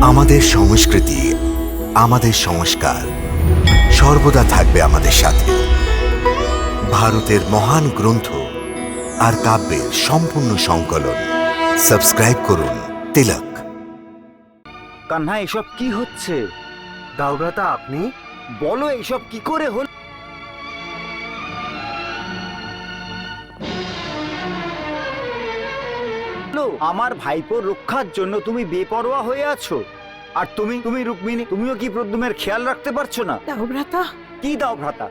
আমাদের সংস্কৃতি, আমাদের সংস্কার সর্বদা থাকবে আমাদের সাথে। ভারতের মহান গ্রন্থ আর কাব্যের সম্পূর্ণ সংকলন। সাবস্ক্রাইব করুন তিলক। কান্না, এসব কি হচ্ছে? দাওভ্রাতা আপনি? বলো এইসব কি করে হল? আমার ভাইপোর রক্ষার জন্য তুমি বেপরোয়া হয়ে আছো, আর তুমি রুক্মিণী, তুমিও কি প্রদ্যুমের খেয়াল রাখতে পারছো না? দাওভ্রাতা, কি দাও ভ্রাতা?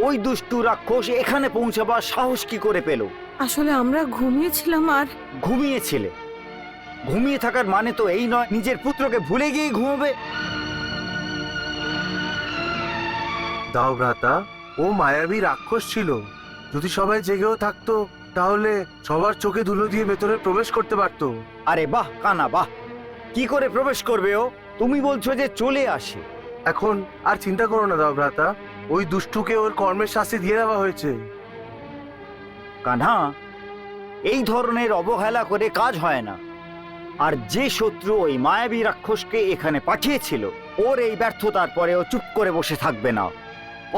ওই দুষ্টু রাক্ষস এখানে পৌঁছাবার সাহস কি করে পেল? আসলে আমরা ঘুমিয়েছিলাম আর ঘুমিয়েছিলে? ঘুমিয়ে থাকার মানে তো এই নয় নিজের পুত্রকে ভুলে গিয়ে ঘুমোবে। দাওভ্রাতা, ও মায়াবী রাক্ষস ছিল। যদি সবাই জেগেও থাকতো তাহলে সবার চোখে ধুলো দিয়ে ভেতরে প্রবেশ করতে পারতো। আরে বাহ কানা বাহ! কি করে প্রবেশ করবে ও? তুমি বলছো যে চলে আসে। এখন আর চিন্তা করো না দাওভ্রাতা, ওই দুষ্টুকে ওর কর্মের শাস্তি দিয়ে দেওয়া হয়েছে। কানহা, এই ধরনের অবহেলা করে কাজ হয় না। আর যে শত্রু ওই মায়াবী রাক্ষসকে এখানে পাঠিয়েছিল, ওর এই ব্যর্থতার পরে ও চুপ করে বসে থাকবে না।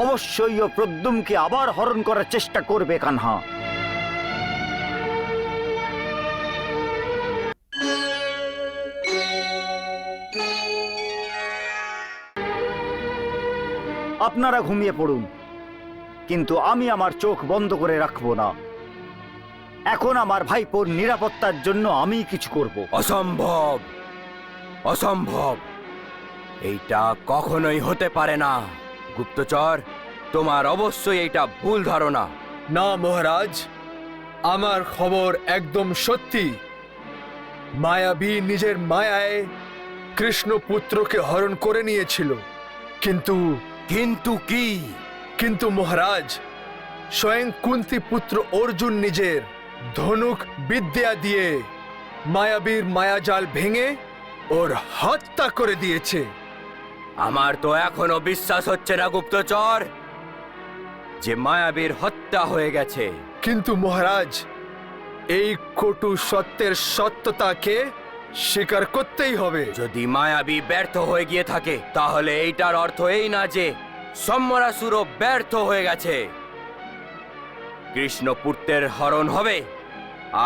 অবশ্যই ও প্রদ্যুমকে আবার হরণ করার চেষ্টা করবে কানহা। আপনারা ঘুমিয়ে পড়ুন, কিন্তু আমি আমার চোখ বন্ধ করে রাখবো না। এখন আমার ভাইপোর নিরাপত্তার জন্য আমি কিছু করব। অসম্ভব, অসম্ভব, এইটা কখনোই হতে পারে না। গুপ্তচর, তোমার অবশ্যই এইটা ভুল ধারণা। না মহারাজ, আমার খবর একদম সত্যি। মায়াবী নিজের মায়ায় কৃষ্ণ পুত্রকে হরণ করে নিয়েছিল, কিন্তু কিন্তু কি? কিন্তু মহারাজ, স্বয়ং কুন্তি পুত্র অর্জুন নিজের ধনুক বিদ্যা দিয়ে মায়াবীর মায়াজাল ভেঙে ওর হত্যা করে দিয়েছে। আমার তো এখনো বিশ্বাস হচ্ছে না গুপ্তচর যে মায়াবীর হত্যা হয়ে গেছে। কিন্তু মহারাজ, এই কটু সত্যের সত্যতাকে স্বীকার করতেই হবে। যদি মায়াবী ব্যর্থ হয়ে গিয়ে থাকে, তাহলে এইটার অর্থ এই না যে সম্বরাসুরও ব্যর্থ হয়ে গেছে। কৃষ্ণ পুত্রের হরণ হবে,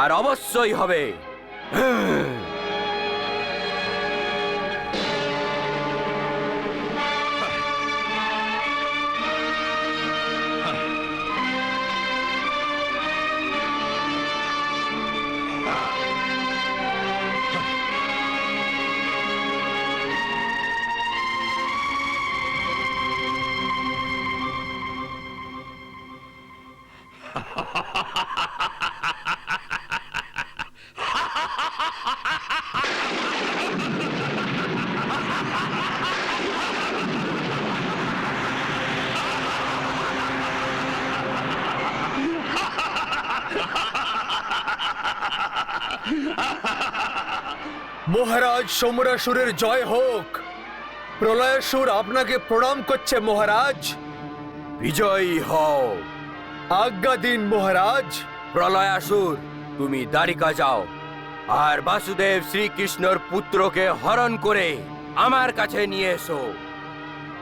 আর অবশ্যই হবে। মহারাজ, সমরাসুরের জয় হোক। প্রলয়াসুর আপনাকে প্রণাম করছে মহারাজ। বিজয়ী হও। আজ্ঞা দিন মহারাজ। প্রলয়াসুর, তুমি দ্বারিকা যাও, আর বাসুদেব শ্রীকৃষ্ণর পুত্রকে হরণ করে আমার কাছে নিয়ে এসো।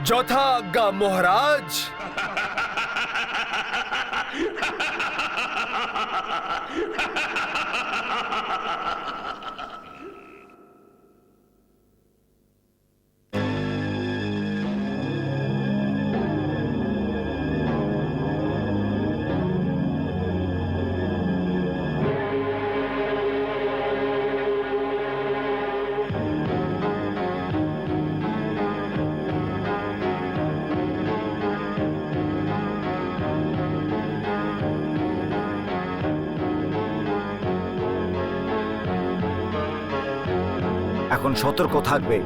যথা আজ্ঞা মহারাজ। এখন সতর্ক থাকবে।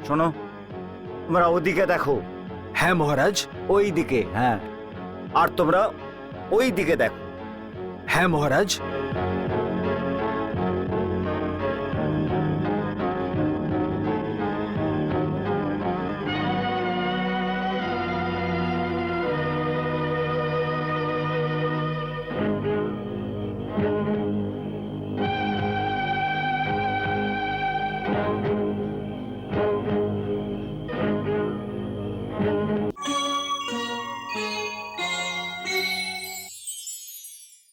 শোনো, তোমরা ওদিকে দেখো। হ্যাঁ মহারাজ। ওই দিকে, হ্যাঁ। আর তোমরা ওই দিকে দেখো। হ্যাঁ মহারাজ।